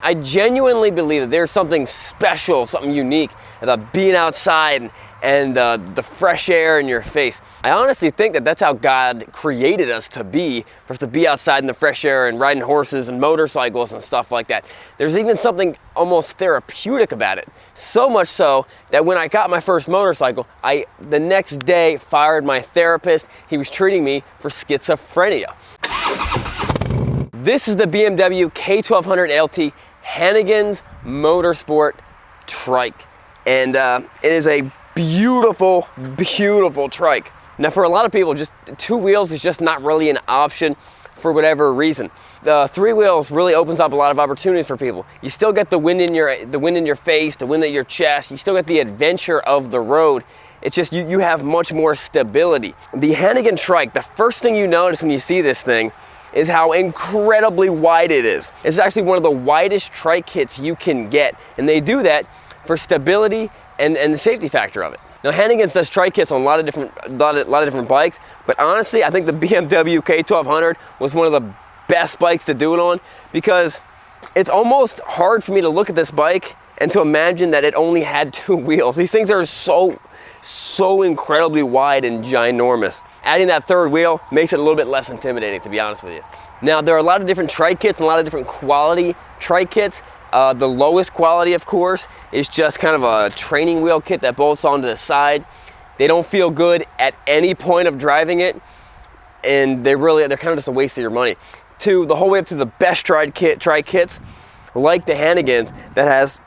I genuinely believe that there's something special, something unique about being outside and the fresh air in your face. I honestly think that that's how God created us to be, for us to be outside in the fresh air and riding horses and motorcycles and stuff like that. There's even something almost therapeutic about it. So much so that when I got my first motorcycle, I the next day fired my therapist. He was treating me for schizophrenia. This is the BMW K1200LT Hannigan's Motorsport Trike. And it is a beautiful, beautiful trike. Now for a lot of people, just 2 wheels is just not really an option for whatever reason. The 3 wheels really opens up a lot of opportunities for people. You still get the wind in your face, the wind in your chest. You still get the adventure of the road. It's just you have much more stability. The Hannigan Trike, the first thing you notice when you see this thing is how incredibly wide it is. It's actually one of the widest trike kits you can get, and they do that for stability and the safety factor of it. Now Hannigan's does trike kits on a lot of different bikes, but honestly I think the BMW K1200 was one of the best bikes to do it on, because it's almost hard for me to look at this bike and to imagine that it only had 2 wheels. These things are so incredibly wide and ginormous. Adding that 3rd wheel makes it a little bit less intimidating, to be honest with you. Now there are a lot of different trike kits and a lot of different quality trike kits. The lowest quality, of course, is just kind of a training wheel kit that bolts onto the side. They don't feel good at any point of driving it, and they're kind of just a waste of your money. The whole way up to the best trike kits, like the Hannigan's, that has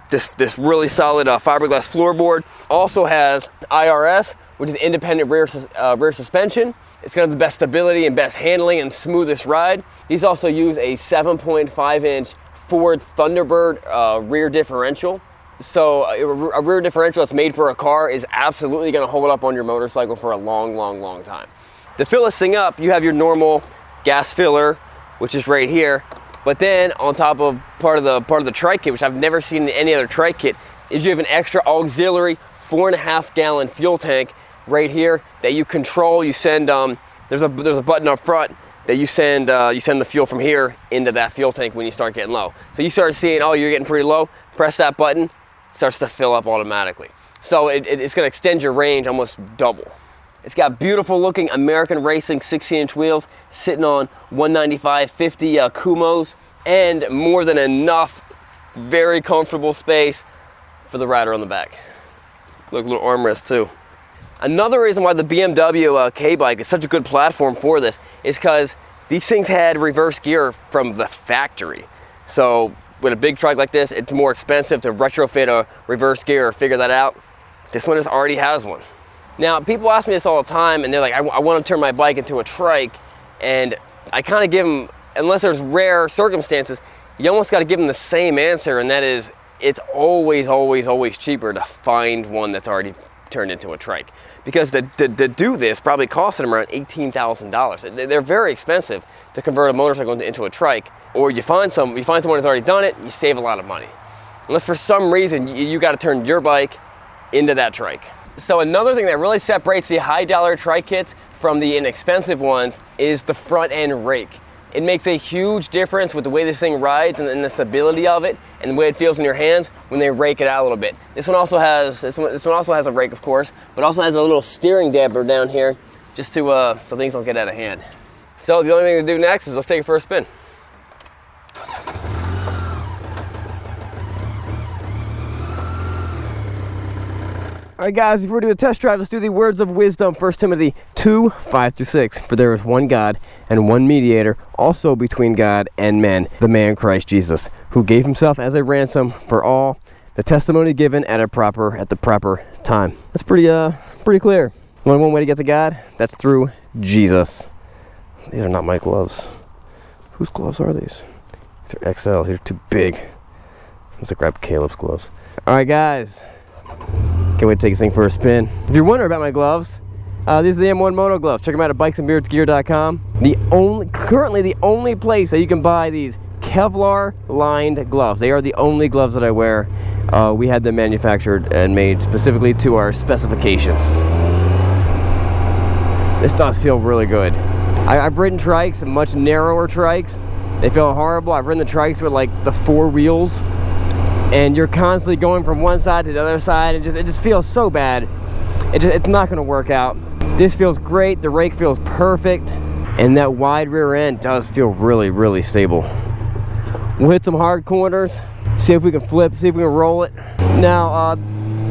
this really solid fiberglass floorboard. Also has IRS, which is independent rear suspension. It's going to have the best stability and best handling and smoothest ride. These also use a 7.5-inch Ford Thunderbird rear differential. So a rear differential that's made for a car is absolutely going to hold up on your motorcycle for a long time. To fill this thing up, you have your normal gas filler, which is right here. But then on top of part of the trike kit, which I've never seen in any other trike kit, is you have an extra auxiliary 4.5-gallon fuel tank right here that you control. You send there's a button up front that you send the fuel from here into that fuel tank when you start getting low. So you start seeing, oh, you're getting pretty low, press that button, it starts to fill up automatically. So it's going to extend your range almost double. It's got beautiful looking American Racing 16-inch wheels sitting on 195/50 Kumos, and more than enough very comfortable space for the rider on the back. Look, little armrest too. Another reason why the BMW K-Bike is such a good platform for this is because these things had reverse gear from the factory. So with a big trike like this, it's more expensive to retrofit a reverse gear or figure that out. This one already has one. Now, people ask me this all the time, and they're like, I want to turn my bike into a trike, and I kind of give them, unless there's rare circumstances, you almost got to give them the same answer, and that is, it's always cheaper to find one that's already turned into a trike. Because to do this probably costs them around $18,000. They're very expensive to convert a motorcycle into a trike, or you find someone that's already done it, you save a lot of money. Unless for some reason you got to turn your bike into that trike. So another thing that really separates the high dollar trike kits from the inexpensive ones is the front end rake. It makes a huge difference with the way this thing rides and the stability of it and the way it feels in your hands when they rake it out a little bit. This one also has a rake, of course, but also has a little steering damper down here just to so things don't get out of hand. So the only thing to do next is let's take it for a spin. All right, guys, before we do a test drive, let's do the words of wisdom. 1 Timothy 2:5-6. For there is one God and one mediator, also between God and men, the man Christ Jesus, who gave himself as a ransom for all, the testimony given at the proper time. That's pretty clear. Only one way to get to God, that's through Jesus. These are not my gloves. Whose gloves are these? These are XLs. These are too big. Let's grab Caleb's gloves. All right, guys. Can't wait to take this thing for a spin. If you're wondering about my gloves, these are the M1 Moto gloves. Check them out at bikesandbeardsgear.com. Currently the only place that you can buy these Kevlar lined gloves. They are the only gloves that I wear. We had them manufactured and made specifically to our specifications. This does feel really good. I've ridden trikes, much narrower trikes, They feel horrible. I've ridden the trikes with like the 4 wheels, and you're constantly going from one side to the other side, and it just feels so bad. It's not going to work out. This feels great. The rake feels perfect, and that wide rear end does feel really, really stable. We'll hit some hard corners, see if we can flip, see if we can roll it. Now,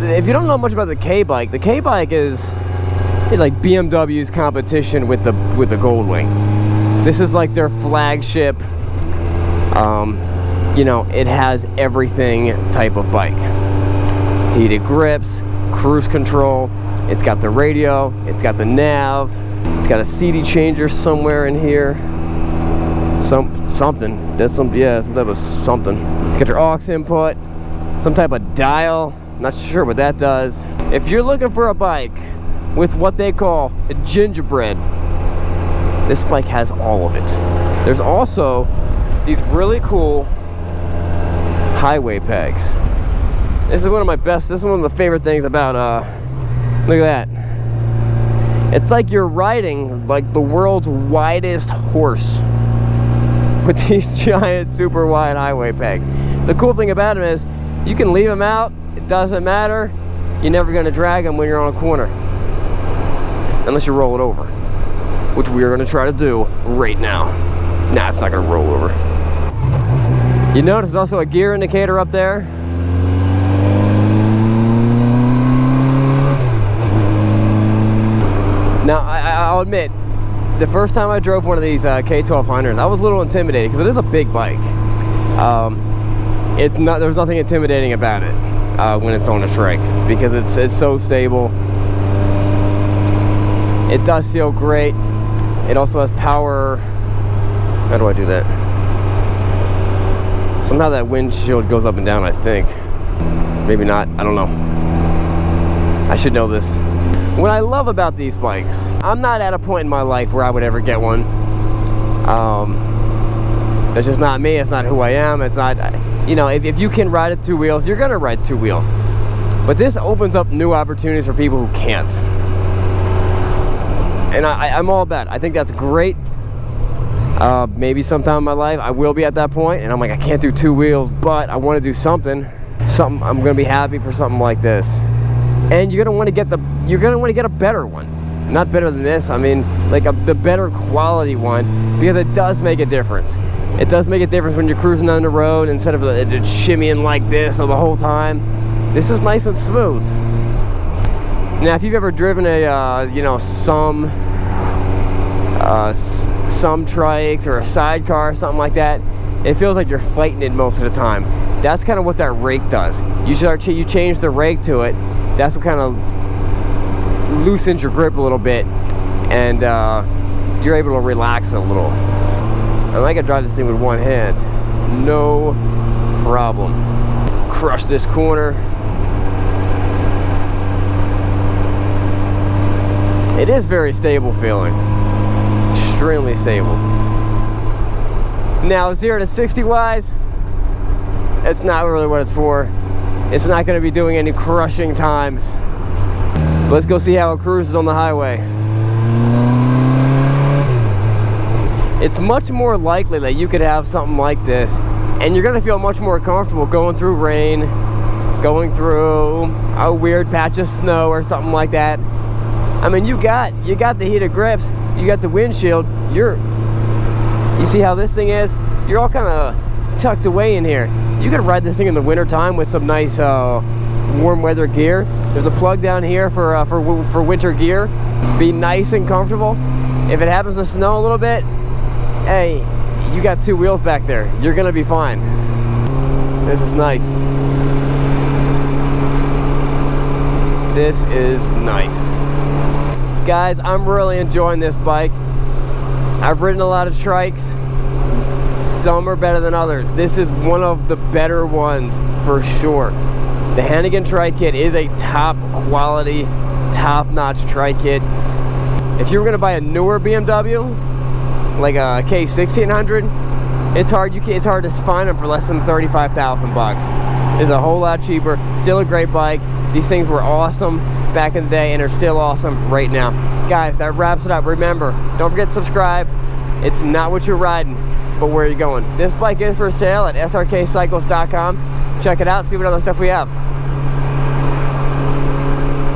if you don't know much about the K bike is like BMW's competition with the Goldwing. This is like their flagship. You know, it has everything type of bike. Heated grips, cruise control. It's got the radio. It's got the nav. It's got a CD changer somewhere in here. Something. That's some type of something. It's got your aux input. Some type of dial. Not sure what that does. If you're looking for a bike with what they call a gingerbread, this bike has all of it. There's also these really cool highway pegs. This is one of my best, this is one of the favorite things about, look at that. It's like you're riding like the world's widest horse with these giant, super wide highway pegs. The cool thing about them is you can leave them out, it doesn't matter. You're never gonna drag them when you're on a corner. Unless you roll it over, which we are gonna try to do right now. Nah, it's not gonna roll over. You notice there's also a gear indicator up there. Now, I'll admit, the first time I drove one of these K1200s, I was a little intimidated because it is a big bike. There's nothing intimidating about it when it's on a trike because it's so stable. It does feel great. It also has power. How do I do that? Somehow that windshield goes up and down, I think. Maybe not, I don't know. I should know this. What I love about these bikes, I'm not at a point in my life where I would ever get one. That's just not me, it's not who I am, it's not, you know, if you can ride at 2 wheels, you're gonna ride 2 wheels. But this opens up new opportunities for people who can't. And I'm all about it. I think that's great. Maybe sometime in my life I will be at that point and I'm like, I can't do 2 wheels, but I want to do something. I'm gonna be happy for something like this. And you're gonna want to get a better one. Not better than this, I mean like the better quality one, because it does make a difference. It does make a difference when you're cruising down the road instead of it shimmying like this the whole time. This is nice and smooth. Now, if you've ever driven a, you know, some trikes or a sidecar or something like that, it feels like you're fighting it most of the time. That's kind of what that rake does. You change the rake to it. That's what kind of loosens your grip a little bit, and you're able to relax a little. And I can drive this thing with one hand, no problem. Crush this corner. It is very stable feeling, extremely stable. Now 0 to 60 wise, it's not really what it's for. It's not going to be doing any crushing times. Let's go see how it cruises on the highway. It's much more likely that you could have something like this and you're going to feel much more comfortable going through rain, going through a weird patch of snow or something like that. I mean, you got the heated grips, you got the windshield, you see how this thing is? You're all kind of tucked away in here. You could ride this thing in the winter time with some nice warm weather gear. There's a plug down here for winter gear. Be nice and comfortable. If it happens to snow a little bit, hey, you got 2 wheels back there. You're gonna be fine. This is nice. This is nice. Guys, I'm really enjoying this bike. I've ridden a lot of trikes. Some are better than others. This is one of the better ones for sure. The Hannigan Trike kit is a top quality, top-notch trike kit. If you were gonna buy a newer BMW, like a K1600, it's hard to find them for less than 35,000 bucks. It's a whole lot cheaper. Still a great bike. These things were awesome back in the day and are still awesome right now. Guys, that wraps it up. Remember, don't forget to subscribe. It's not what you're riding, but where are you going? This bike is for sale at srkcycles.com. Check it out, see what other stuff we have.